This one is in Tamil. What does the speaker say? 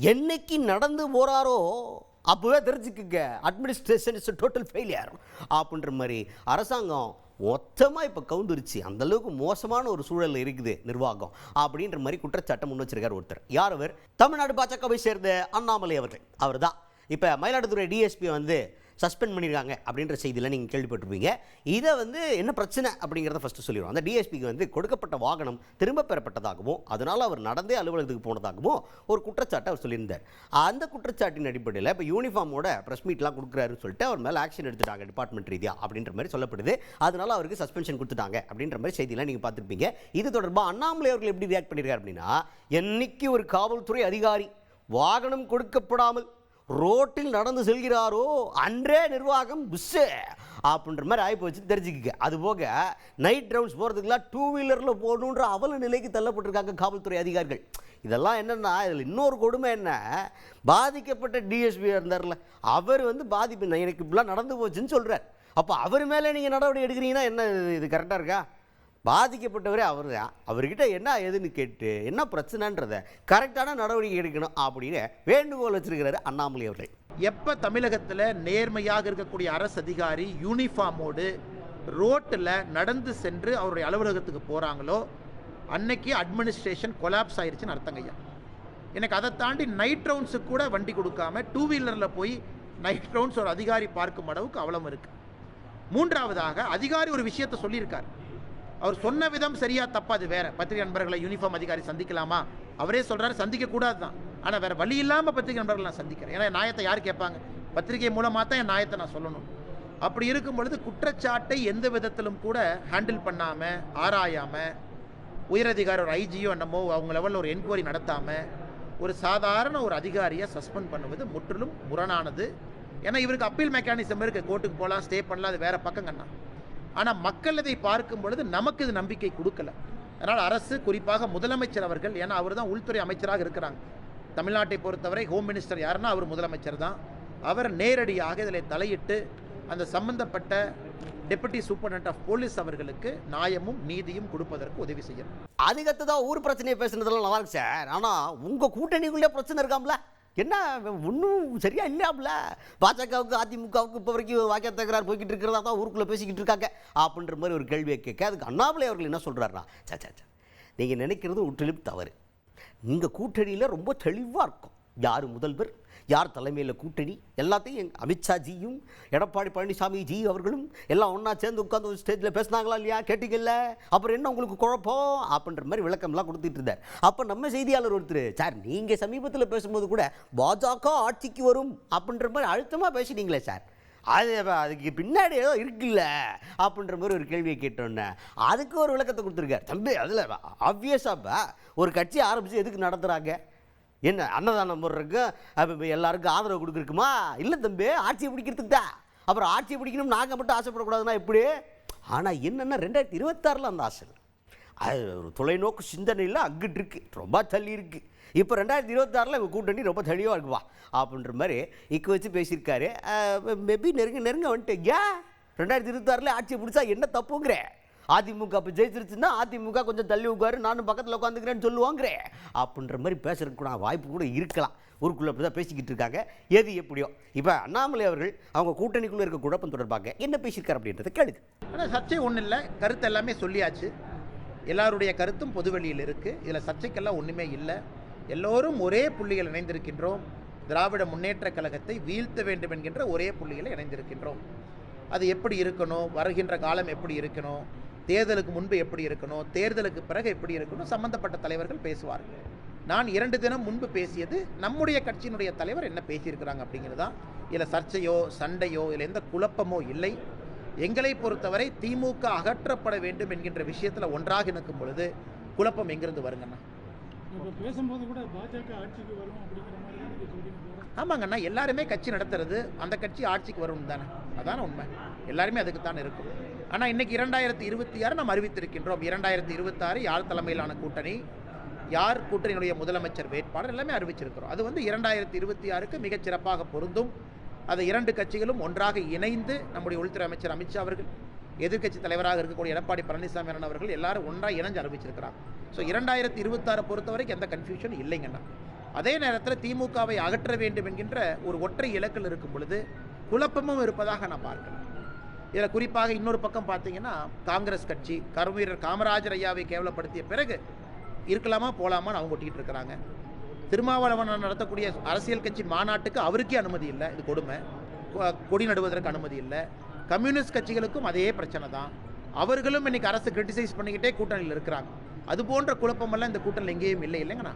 என்னைக்கு நடந்து போகிறாரோ அப்போவே தெரிஞ்சுக்குங்க அட்மினிஸ்ட்ரேஷன் இஸ் டோட்டல் ஃபெயிலியர் அப்படின்ற மாதிரி அரசாங்கம் மொத்தமாக இப்போ கவுந்துருச்சு. அந்தளவுக்கு மோசமான ஒரு சூழலில் இருக்குது நிர்வாகம் அப்படின்ற மாதிரி குற்றச்சாட்டை முன் வச்சிருக்கார் ஒருத்தர். யார் அவர்? தமிழ்நாடு பாஜகவை சேர்ந்த அண்ணாமலை அவர்கள். அவர் தான் இப்போ மயிலாடுதுறை டிஎஸ்பி வந்து சஸ்பெண்ட் பண்ணியிருக்காங்க அப்படின்ற செய்தியில் நீங்கள் கேள்விப்பட்டிருப்பீங்க. இதை வந்து என்ன பிரச்சனை அப்படிங்கிறத ஃபஸ்ட்டு சொல்லிடுவோம். அந்த டிஎஸ்பிக்கு வந்து கொடுக்கப்பட்ட வாகனம் திரும்ப பெறப்பட்டதாகவும் அதனால் அவர் நடந்தே அலுவலகத்துக்கு போனதாகவும் ஒரு குற்றச்சாட்டை அவர் சொல்லியிருந்தார். அந்த குற்றச்சாட்டின் அடிப்படையில் இப்போ யூனிஃபார்மோட ப்ரெஸ் மீட்லாம் கொடுக்குறாருன்னு சொல்லிட்டு அவர் மேலே ஆக்ஷன் எடுத்துட்டாங்க டிபார்ட்மெண்ட் ரீதியாக அப்படின்ற மாதிரி சொல்லப்படுது. அதனால் அவருக்கு சஸ்பென்ஷன் கொடுத்துட்டாங்க அப்படின்ற மாதிரி செய்தியெல்லாம் நீங்கள் பார்த்துருப்பீங்க. இது தொடர்பாக அண்ணாமலை அவர்கள் எப்படி ரியாக்ட் பண்ணியிருக்காரு அப்படின்னா, என்னைக்கு ஒரு காவல்துறை அதிகாரி வாகனம் கொடுக்கப்படாமல் ரோட்டில் நடந்து செல்கிறாரோ அன்றே நிர்வாகம் புஷ்ஷு அப்படின்ற மாதிரி ஆகி போச்சு தெரிஞ்சுக்க. அதுபோக நைட் ரவுண்ட்ஸ் போகிறதுக்குலாம் 2 வீலரில் போகணுன்ற அவல நிலைக்கு தள்ளப்பட்டிருக்காங்க காவல்துறை அதிகாரிகள். இதெல்லாம் என்னென்னா, இதில் இன்னொரு கொடுமை என்ன, பாதிக்கப்பட்ட டிஎஸ்பி இருந்தார்ல அவர் வந்து பாதிப்பு எனக்கு இப்படிலாம் நடந்து போச்சுன்னு சொல்கிறார். அப்போ அவர் மேலே நீங்கள் நடவடிக்கை எடுக்கிறீங்கன்னா என்ன இது கரெக்டாக இருக்கா? பாதிக்கப்பட்டவரே அவர் தான். அவர்கிட்ட என்ன ஏதுன்னு கேட்டு என்ன பிரச்சனைன்றதை கரெக்டான நடவடிக்கை எடுக்கணும் அப்படின்னு வேண்டுகோள் வச்சிருக்கிறாரு அண்ணாமலை அவர்கள். எப்போ தமிழகத்தில் நேர்மையாக இருக்கக்கூடிய அரசு அதிகாரி யூனிஃபார்மோடு ரோட்டில் நடந்து சென்று அவருடைய அலுவலகத்துக்கு போகிறாங்களோ அன்னைக்கு அட்மினிஸ்ட்ரேஷன் கொலாப்ஸ் ஆயிடுச்சுன்னு அர்த்தங்கய்யா. எனக்கு அதை தாண்டி நைட் ரவுண்ட்ஸுக்கு கூட வண்டி கொடுக்காம 2 வீலரில் போய் நைட் ரவுண்ட்ஸ் ஒரு அதிகாரி பார்க்கும் அளவுக்கு அவலம் இருக்குது. மூன்றாவதாக அதிகாரி ஒரு விஷயத்தை சொல்லியிருக்கார். அவர் சொன்ன விதம் சரியா தப்பா அது வேற. பத்திரிகை நண்பர்களை யூனிஃபார்ம் அதிகாரி சந்திக்கலாமா? அவரே சொல்றாரு சந்திக்க கூடாது தான். ஆனால் வேற வழி இல்லாமல் பத்திரிகை நண்பர்கள் நான் சந்திக்கிறேன். ஏன்னா நியாயத்தை யார் கேட்பாங்க? பத்திரிகை மூலமாக தான் என் நியாயத்தை நான் சொல்லணும். அப்படி இருக்கும் பொழுது குற்றச்சாட்டை எந்த விதத்திலும் கூட ஹேண்டில் பண்ணாமல் ஆராயாமல் உயரதிகாரி ஒரு ஐஜியோ என்னமோ அவங்க லெவலில் ஒரு என்கொயரி நடத்தாமல் ஒரு சாதாரண ஒரு அதிகாரியை சஸ்பெண்ட் பண்ணுவது முற்றிலும் முரணானது. ஏன்னா இவருக்கு அப்பீல் மெக்கானிசம் இருக்குது, கோர்ட்டுக்கு போகலாம், ஸ்டே பண்ணலாம், அது வேற பக்கங்கண்ணா. ஆனால் மக்கள் இதை பார்க்கும் பொழுது நமக்கு இது நம்பிக்கை கொடுக்கல. அதனால் அரசு, குறிப்பாக முதலமைச்சர் அவர்கள், ஏன்னா அவர் தான் உள்துறை அமைச்சராக இருக்கிறாங்க தமிழ்நாட்டை பொறுத்தவரை, ஹோம் மினிஸ்டர் யாருன்னா அவர் முதலமைச்சர் தான். அவர் நேரடியாக இதில் தலையிட்டு அந்த சம்பந்தப்பட்ட டெபுட்டி சூப்பரண்ட் ஆஃப் போலீஸ் அவர்களுக்கு நியாயமும் நீதியும் கொடுப்பதற்கு உதவி செய்யணும். அதுக்கடுத்து தான் ஊர் பிரச்சனையை பேசுனதெல்லாம் நல்லா இருக்கு சார். ஆனால் உங்கள் கூட்டணிக்குள்ளே பிரச்சனை இருக்காம்ல, என்ன ஒன்றும் சரியா இல்லையாம்ல? பாஜகவுக்கு அதிமுகவுக்கு இப்போ வரைக்கும் வாக்கிய தகராறு போய்கிட்டு இருக்கிறதா தான் ஊருக்குள்ளே பேசிக்கிட்டு இருக்காங்க அப்படின்ற மாதிரி ஒரு கேள்வியை கேட்க, அதுக்கு அண்ணாமலை அவர்கள் என்ன சொல்கிறாருன்னா, சே நீங்கள் நினைக்கிறது முற்றிலும் தவறு. நீங்கள் கூட்டணியில் ரொம்ப தெளிவாக இருக்கும். யார் முதல்வர், யார் தலைமையில் கூட்டணி, எல்லாத்தையும் அமித்ஷாஜியும் எடப்பாடி பழனிசாமி ஜி அவர்களும் எல்லாம் ஒன்றா சேர்ந்து உட்காந்து ஒரு ஸ்டேஜில் பேசினாங்களா இல்லையா? கேட்டீங்கல்ல? அப்புறம் என்ன உங்களுக்கு குழப்பம் அப்படின்ற மாதிரி விளக்கம்லாம் கொடுத்துட்டு இருந்தார். அப்போ நம்ம செய்தியாளர் ஒருத்தர், சார் நீங்கள் சமீபத்தில் பேசும்போது கூட பாஜக ஆட்சிக்கு வரும் அப்படின்ற மாதிரி அழுத்தமாக பேசினீங்களே சார், அதுக்கு பின்னாடி ஏதோ இருக்குல்ல அப்படின்ற மாதிரி ஒரு கேள்வியை கேட்டோன்னே அதுக்கு ஒரு விளக்கத்தை கொடுத்துருக்காரு. தம்பி அதில் ஆப்வியஸாக ஒரு கட்சி ஆரம்பித்து எதுக்கு நடத்துகிறாங்க? என்ன அன்னதானம் போடுறதுக்கு அப்போ எல்லாருக்கும் ஆதரவு கொடுக்குறக்குமா? இல்லை தம்பி, ஆட்சியை பிடிக்கிறதுக்கு தான். அப்புறம் ஆட்சியை பிடிக்கணும் நாங்கள் மட்டும் ஆசைப்படக்கூடாதுன்னா எப்படி? ஆனால் என்னென்னா 2026 அந்த ஆசை அது ஒரு தொலைநோக்கு சிந்தனையில் அங்கிட்டு இருக்குது, ரொம்ப தள்ளி இருக்குது. இப்போ 2026 இவங்க கூட்டணி ரொம்ப தெளிவாக இருக்குவா அப்படின்ற மாதிரி இக்கு வச்சு பேசியிருக்காரு. மேபி நெருங்க வந்துட்டேங்க. 2026 ஆட்சியை பிடிச்சா என்ன தப்புங்கிற? அதிமுக இப்போ ஜெயிச்சிருச்சுன்னா அதிமுக கொஞ்சம் தள்ளி உட்காரு, நானும் பக்கத்தில் உட்காந்துக்கிறேன்னு சொல்லுவாங்கிறேன் அப்படின்ற மாதிரி பேசுறதுக்கு கூட வாய்ப்பு கூட இருக்கலாம். ஊருக்குள்ளே அப்படி தான் பேசிக்கிட்டு இருக்காங்க. எது எப்படியோ இப்போ அண்ணாமலை அவர்கள் அவங்க கூட்டணிக்குள்ளே இருக்க குழப்பம் தொடர்பாக என்ன பேசியிருக்காரு அப்படின்றத கேளுங்க. ஆனால் சர்ச்சை ஒன்றும் இல்லை, கருத்து எல்லாமே சொல்லியாச்சு. எல்லாருடைய கருத்தும் பொதுவெளியில் இருக்குது. இதில் சர்ச்சைக்கெல்லாம் ஒன்றுமே இல்லை. எல்லோரும் ஒரே புள்ளிகள் இணைந்திருக்கின்றோம். திராவிட முன்னேற்ற கழகத்தை வீழ்த்த வேண்டும் என்கின்ற ஒரே புள்ளிகளை இணைந்திருக்கின்றோம். அது எப்படி இருக்கணும், வருகின்ற காலம் எப்படி இருக்கணும், தேர்தலுக்கு முன்பு எப்படி இருக்கணும், தேர்தலுக்கு பிறகு எப்படி இருக்கணும், சம்பந்தப்பட்ட தலைவர்கள் பேசுவார்கள். நான் 2 தினம் முன்பு பேசியது நம்முடைய கட்சியினுடைய தலைவர் என்ன பேசியிருக்கிறாங்க அப்படிங்கிறது தான். இதில் சர்ச்சையோ சண்டையோ இதில் எந்த குழப்பமோ இல்லை. எங்களை பொறுத்தவரை திமுக அகற்றப்பட வேண்டும் என்கின்ற விஷயத்தில் ஒன்றாக நிற்கும் பொழுது குழப்பம் எங்கிருந்து வருங்கண்ணா? பேசும்போது கூட பாஜக ஆட்சிக்கு வரும் அப்படிங்கிற மாதிரி. ஆமாங்கண்ணா, எல்லாருமே கட்சி நடத்துறது அந்த கட்சி ஆட்சிக்கு வரும் தானே, அதான உண்மை. எல்லாருமே அதுக்கு தான் இருக்கும். ஆனால் இன்னைக்கு 2026 நாம் அறிவித்திருக்கின்றோம். 2026 யார் தலைமையிலான கூட்டணி, யார் கூட்டணியினுடைய முதலமைச்சர் வேட்பாளர் எல்லாமே அறிவிச்சிருக்கிறோம். அது 2026க்கு மிகச் சிறப்பாக பொருந்தும். அதை 2 கட்சிகளும் ஒன்றாக இணைந்து நம்முடைய உள்துறை அமைச்சர் அமித்ஷா அவர்கள், எதிர்க்கட்சி தலைவராக இருக்கக்கூடிய எடப்பாடி பழனிசாமி அவர்கள் எல்லாரும் ஒன்றாக இணைஞ்சு அறிவிச்சிருக்கிறாங்க. ஸோ 2026 பொறுத்த வரைக்கும் எந்த கன்ஃபியூஷன் இல்லைங்கண்ணா. அதே நேரத்தில் திமுகவை அகற்ற வேண்டும் என்கின்ற ஒரு ஒற்றை இலக்கில் இருக்கும் பொழுது குழப்பமும் இருப்பதாக நான் பார்க்கிறேன். இதில் குறிப்பாக இன்னொரு பக்கம் பார்த்தீங்கன்னா காங்கிரஸ் கட்சி கருவீரர் காமராஜர் ஐயாவை கேவலப்படுத்திய பிறகு இருக்கலாமா போகலாமான்னு அவங்க ஒட்டிக்கிட்டு இருக்கிறாங்க. திருமாவளவன் நடத்தக்கூடிய அரசியல் கட்சி மாநாட்டுக்கு அவருக்கே அனுமதி இல்லை, இது கொடுமை. கொடி நடுவதற்கு அனுமதி இல்லை. கம்யூனிஸ்ட் கட்சிகளுக்கும் அதே பிரச்சனை தான். அவர்களும் இன்னைக்கு அரசு கிரிட்டிசைஸ் பண்ணிக்கிட்டே கூட்டணியில் இருக்கிறாங்க. அது போன்ற குழப்பமெல்லாம் இந்த கூட்டணியில் எங்கேயும் இல்லைங்கண்ணா.